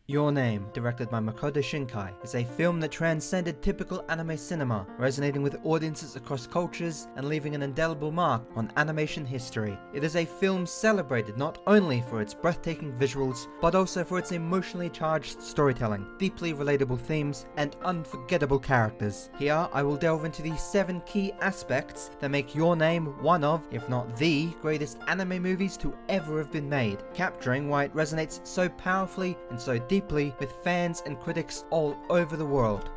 Your Name, directed by Makoto Shinkai, is a film that transcended typical anime cinema, resonating with audiences across cultures and leaving an indelible mark on animation history. It is a film celebrated not only for its breathtaking visuals, but also for its emotionally charged storytelling, deeply relatable themes, and unforgettable characters. Here, I will delve into the 7 key aspects that make Your Name one of, if not the, greatest anime movies to ever have been made, capturing why it resonates so powerfully and so deeply with fans and critics all over the world.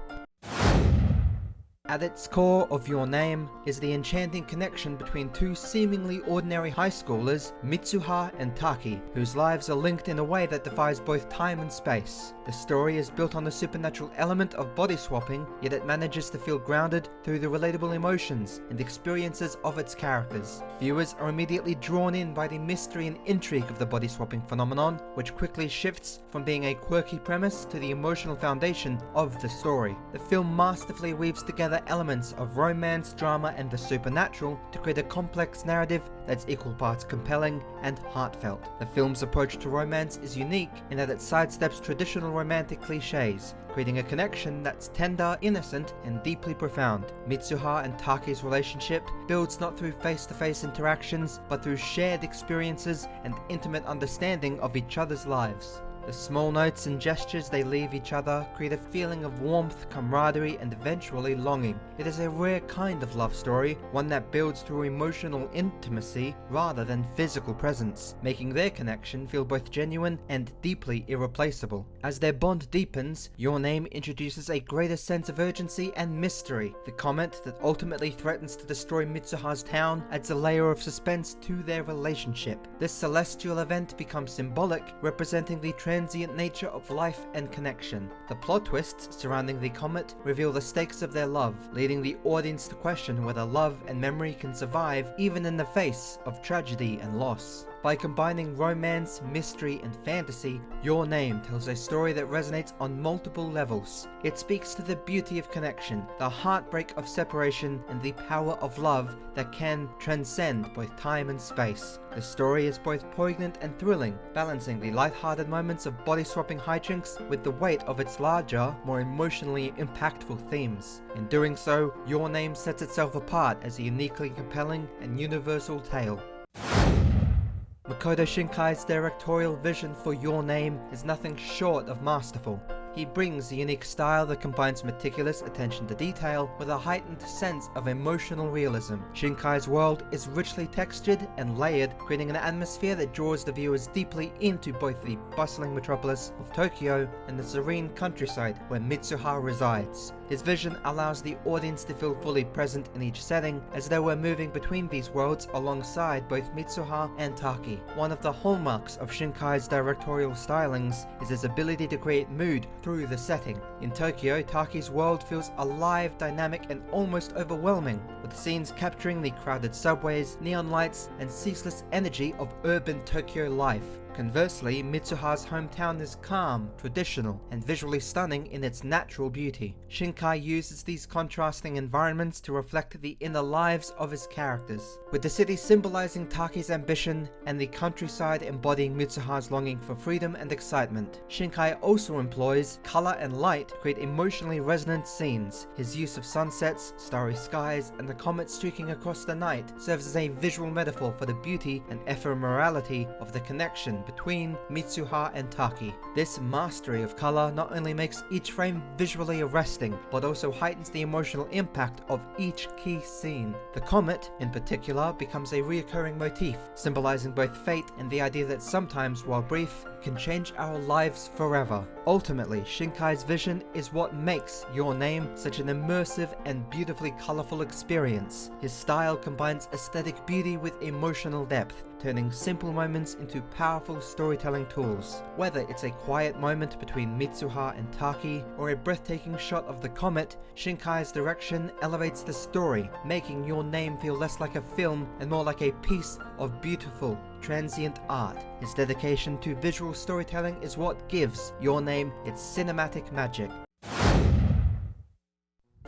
At its core of Your Name is the enchanting connection between two seemingly ordinary high schoolers, Mitsuha and Taki, whose lives are linked in a way that defies both time and space. The story is built on the supernatural element of body swapping, yet it manages to feel grounded through the relatable emotions and experiences of its characters. Viewers are immediately drawn in by the mystery and intrigue of the body swapping phenomenon, which quickly shifts from being a quirky premise to the emotional foundation of the story. The film masterfully weaves together elements of romance, drama, and the supernatural to create a complex narrative that's equal parts compelling and heartfelt. The film's approach to romance is unique in that it sidesteps traditional romantic cliches, creating a connection that's tender, innocent, and deeply profound. Mitsuha and Taki's relationship builds not through face-to-face interactions, but through shared experiences and intimate understanding of each other's lives. The small notes and gestures they leave each other create a feeling of warmth, camaraderie, and eventually longing. It is a rare kind of love story, one that builds through emotional intimacy rather than physical presence, making their connection feel both genuine and deeply irreplaceable. As their bond deepens, Your Name introduces a greater sense of urgency and mystery. The comet that ultimately threatens to destroy Mitsuha's town adds a layer of suspense to their relationship. This celestial event becomes symbolic, representing the transient nature of life and connection. The plot twists surrounding the comet reveal the stakes of their love, leading the audience to question whether love and memory can survive even in the face of tragedy and loss. By combining romance, mystery, and fantasy, Your Name tells a story that resonates on multiple levels. It speaks to the beauty of connection, the heartbreak of separation, and the power of love that can transcend both time and space. The story is both poignant and thrilling, balancing the light-hearted moments of body-swapping hijinks with the weight of its larger, more emotionally impactful themes. In doing so, Your Name sets itself apart as a uniquely compelling and universal tale. Makoto Shinkai's directorial vision for Your Name is nothing short of masterful. He brings a unique style that combines meticulous attention to detail with a heightened sense of emotional realism. Shinkai's world is richly textured and layered, creating an atmosphere that draws the viewers deeply into both the bustling metropolis of Tokyo and the serene countryside where Mitsuha resides. His vision allows the audience to feel fully present in each setting, as though we're moving between these worlds alongside both Mitsuha and Taki. One of the hallmarks of Shinkai's directorial stylings is his ability to create mood through the setting. In Tokyo, Taki's world feels alive, dynamic, and almost overwhelming, with scenes capturing the crowded subways, neon lights, and ceaseless energy of urban Tokyo life. Conversely, Mitsuha's hometown is calm, traditional, and visually stunning in its natural beauty. Shinkai uses these contrasting environments to reflect the inner lives of his characters, with the city symbolizing Taki's ambition and the countryside embodying Mitsuha's longing for freedom and excitement. Shinkai also employs color and light to create emotionally resonant scenes. His use of sunsets, starry skies, and the comet streaking across the night serves as a visual metaphor for the beauty and ephemerality of the connection between Mitsuha and Taki. This mastery of color not only makes each frame visually arresting, but also heightens the emotional impact of each key scene. The comet, in particular, becomes a recurring motif, symbolizing both fate and the idea that sometimes, while brief, can change our lives forever. Ultimately, Shinkai's vision is what makes Your Name such an immersive and beautifully colorful experience. His style combines aesthetic beauty with emotional depth, turning simple moments into powerful storytelling tools. Whether it's a quiet moment between Mitsuha and Taki, or a breathtaking shot of the comet, Shinkai's direction elevates the story, making Your Name feel less like a film and more like a piece of beautiful, transient art. His dedication to visual storytelling is what gives Your Name its cinematic magic.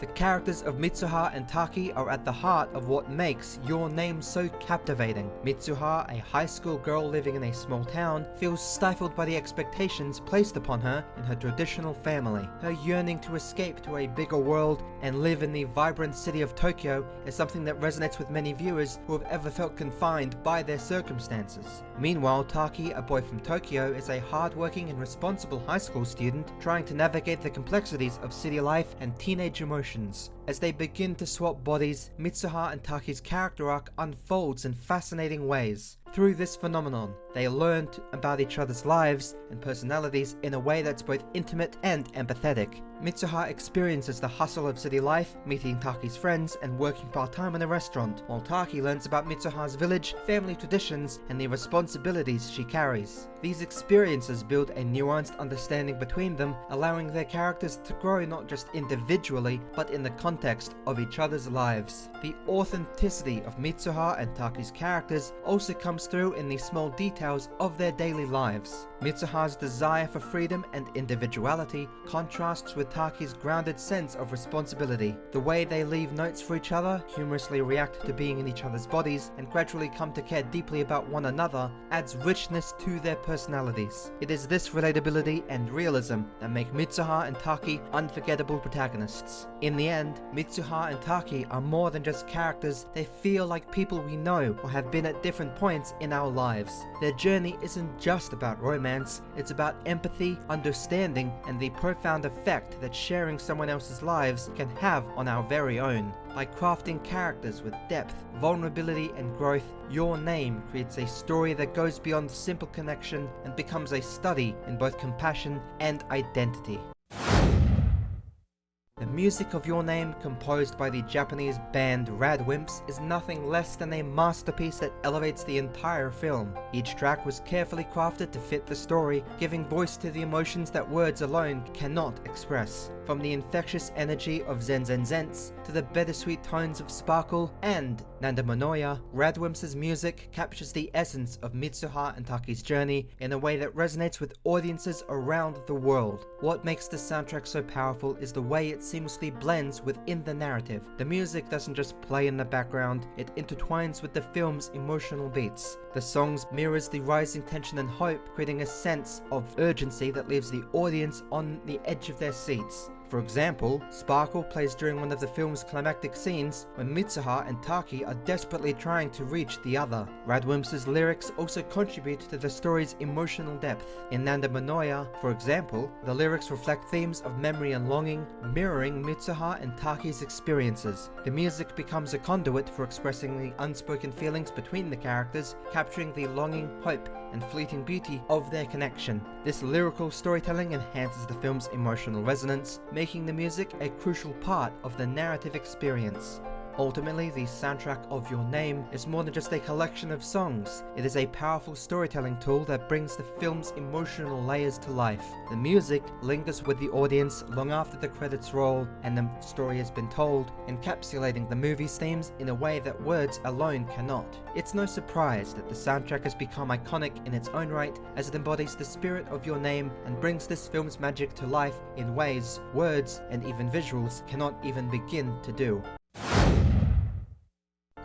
The characters of Mitsuha and Taki are at the heart of what makes Your Name so captivating. Mitsuha, a high school girl living in a small town, feels stifled by the expectations placed upon her in her traditional family. Her yearning to escape to a bigger world and live in the vibrant city of Tokyo is something that resonates with many viewers who have ever felt confined by their circumstances. Meanwhile, Taki, a boy from Tokyo, is a hardworking and responsible high school student trying to navigate the complexities of city life and teenage emotions. As they begin to swap bodies, Mitsuha and Taki's character arc unfolds in fascinating ways. Through this phenomenon, they learn about each other's lives and personalities in a way that's both intimate and empathetic. Mitsuha experiences the hustle of city life, meeting Taki's friends and working part-time in a restaurant, while Taki learns about Mitsuha's village, family traditions, and the responsibilities she carries. These experiences build a nuanced understanding between them, allowing their characters to grow not just individually, but in the context of each other's lives. The authenticity of Mitsuha and Taki's characters also comes through in the small details of their daily lives. Mitsuha's desire for freedom and individuality contrasts with Taki's grounded sense of responsibility. The way they leave notes for each other, humorously react to being in each other's bodies, and gradually come to care deeply about one another adds richness to their personalities. It is this relatability and realism that make Mitsuha and Taki unforgettable protagonists. In the end, Mitsuha and Taki are more than just characters, they feel like people we know or have been at different points in our lives. Their journey isn't just about romance, it's about empathy, understanding, and the profound effect that sharing someone else's lives can have on our very own. By crafting characters with depth, vulnerability, and growth, Your Name creates a story that goes beyond simple connection and becomes a study in both compassion and identity. The music of Your Name, composed by the Japanese band Radwimps, is nothing less than a masterpiece that elevates the entire film. Each track was carefully crafted to fit the story, giving voice to the emotions that words alone cannot express. From the infectious energy of Zen Zen Zens to the bittersweet tones of Sparkle and Nandamonoya, Radwimps' music captures the essence of Mitsuha and Taki's journey in a way that resonates with audiences around the world. What makes the soundtrack so powerful is the way it seamlessly blends within the narrative. The music doesn't just play in the background, it intertwines with the film's emotional beats. The songs mirrors the rising tension and hope, creating a sense of urgency that leaves the audience on the edge of their seats. For example, Sparkle plays during one of the film's climactic scenes when Mitsuha and Taki are desperately trying to reach the other. Radwimps' lyrics also contribute to the story's emotional depth. In Nandamonoya, for example, the lyrics reflect themes of memory and longing, mirroring Mitsuha and Taki's experiences. The music becomes a conduit for expressing the unspoken feelings between the characters, capturing the longing, hope, and fleeting beauty of their connection. This lyrical storytelling enhances the film's emotional resonance, making the music a crucial part of the narrative experience. Ultimately, the soundtrack of Your Name is more than just a collection of songs. It is a powerful storytelling tool that brings the film's emotional layers to life. The music lingers with the audience long after the credits roll and the story has been told, encapsulating the movie's themes in a way that words alone cannot. It's no surprise that the soundtrack has become iconic in its own right, as it embodies the spirit of Your Name and brings this film's magic to life in ways words and even visuals cannot even begin to do.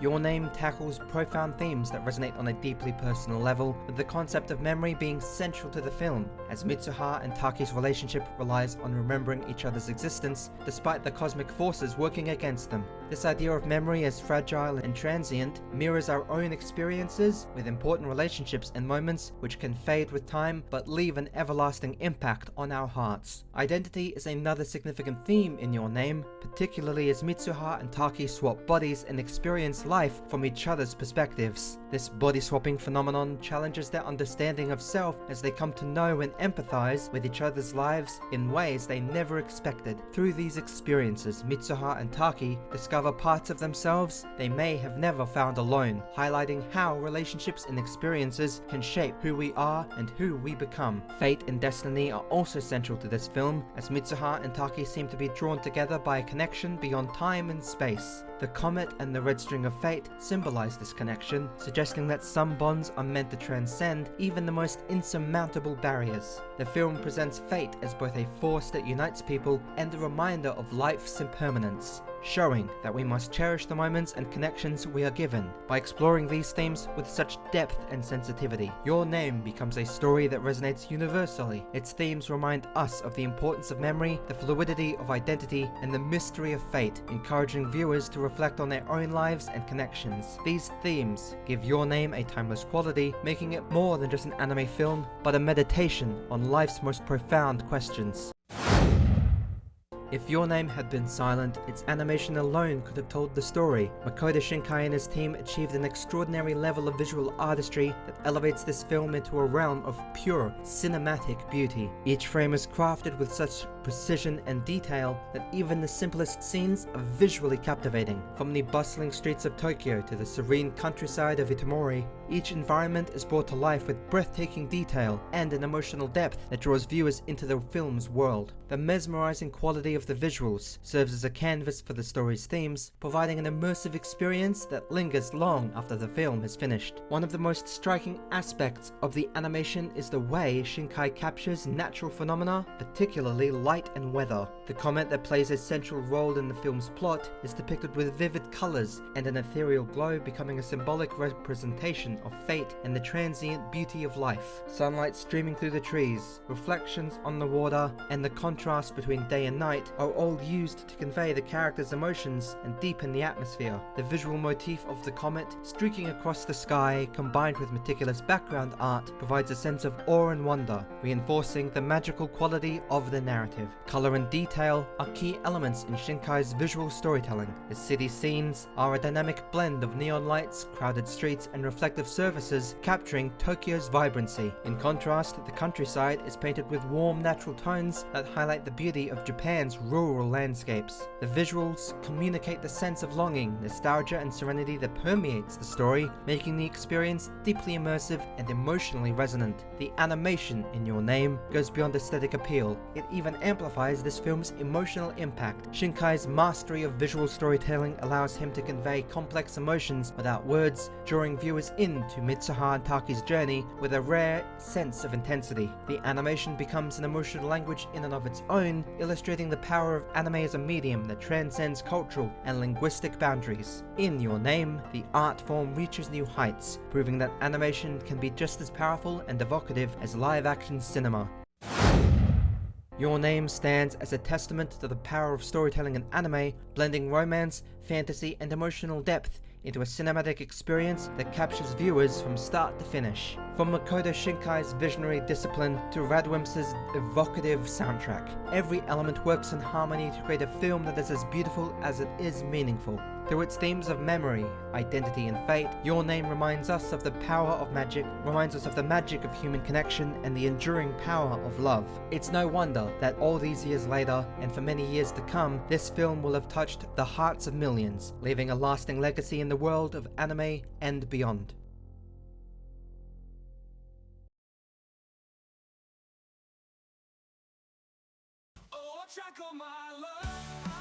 Your Name tackles profound themes that resonate on a deeply personal level, with the concept of memory being central to the film, as Mitsuha and Taki's relationship relies on remembering each other's existence despite the cosmic forces working against them. This idea of memory as fragile and transient mirrors our own experiences with important relationships and moments which can fade with time but leave an everlasting impact on our hearts. Identity is another significant theme in Your Name, particularly as Mitsuha and Taki swap bodies and experience life from each other's perspectives. This body swapping phenomenon challenges their understanding of self as they come to know and empathize with each other's lives in ways they never expected. Through these experiences, Mitsuha and Taki discover parts of themselves they may have never found alone, highlighting how relationships and experiences can shape who we are and who we become. Fate and destiny are also central to this film, as Mitsuha and Taki seem to be drawn together by a connection beyond time and space. The comet and the red string of fate symbolize this connection, suggesting that some bonds are meant to transcend even the most insurmountable barriers. The film presents fate as both a force that unites people and a reminder of life's impermanence, showing that we must cherish the moments and connections we are given. By exploring these themes with such depth and sensitivity, Your Name becomes a story that resonates universally. Its themes remind us of the importance of memory, the fluidity of identity, and the mystery of fate, encouraging viewers to reflect on their own lives and connections. These themes give Your Name a timeless quality, making it more than just an anime film, but a meditation on life's most profound questions. If Your Name had been silent, its animation alone could have told the story. Makoto Shinkai and his team achieved an extraordinary level of visual artistry that elevates this film into a realm of pure, cinematic beauty. Each frame is crafted with such precision and detail that even the simplest scenes are visually captivating. From the bustling streets of Tokyo to the serene countryside of Itomori, each environment is brought to life with breathtaking detail and an emotional depth that draws viewers into the film's world. The mesmerizing quality of the visuals serves as a canvas for the story's themes, providing an immersive experience that lingers long after the film is finished. One of the most striking aspects of the animation is the way Shinkai captures natural phenomena, particularly light and weather. The comet that plays a central role in the film's plot is depicted with vivid colors and an ethereal glow, becoming a symbolic representation of fate and the transient beauty of life. Sunlight streaming through the trees, reflections on the water, and the contrast between day and night are all used to convey the character's emotions and deepen the atmosphere. The visual motif of the comet streaking across the sky, combined with meticulous background art, provides a sense of awe and wonder, reinforcing the magical quality of the narrative. Color and detail are key elements in Shinkai's visual storytelling. The city scenes are a dynamic blend of neon lights, crowded streets, and reflective surfaces, capturing Tokyo's vibrancy. In contrast, the countryside is painted with warm natural tones that highlight the beauty of Japan's rural landscapes. The visuals communicate the sense of longing, nostalgia, and serenity that permeates the story, making the experience deeply immersive and emotionally resonant. The animation in Your Name goes beyond aesthetic appeal. It even amplifies this film's emotional impact. Shinkai's mastery of visual storytelling allows him to convey complex emotions without words, drawing viewers into Mitsuha and Taki's journey with a rare sense of intensity. The animation becomes an emotional language in and of its own, illustrating the power of anime as a medium that transcends cultural and linguistic boundaries. In Your Name, the art form reaches new heights, proving that animation can be just as powerful and evocative as live-action cinema. Your Name stands as a testament to the power of storytelling in anime, blending romance, fantasy, and emotional depth into a cinematic experience that captures viewers from start to finish. From Makoto Shinkai's visionary discipline to Radwimps' evocative soundtrack, every element works in harmony to create a film that is as beautiful as it is meaningful. Through its themes of memory, identity, and fate, Your Name reminds us of the power of magic, reminds us of the magic of human connection and the enduring power of love. It's no wonder that all these years later, and for many years to come, this film will have touched the hearts of millions, leaving a lasting legacy in the world of anime and beyond. Oh, trickle my love.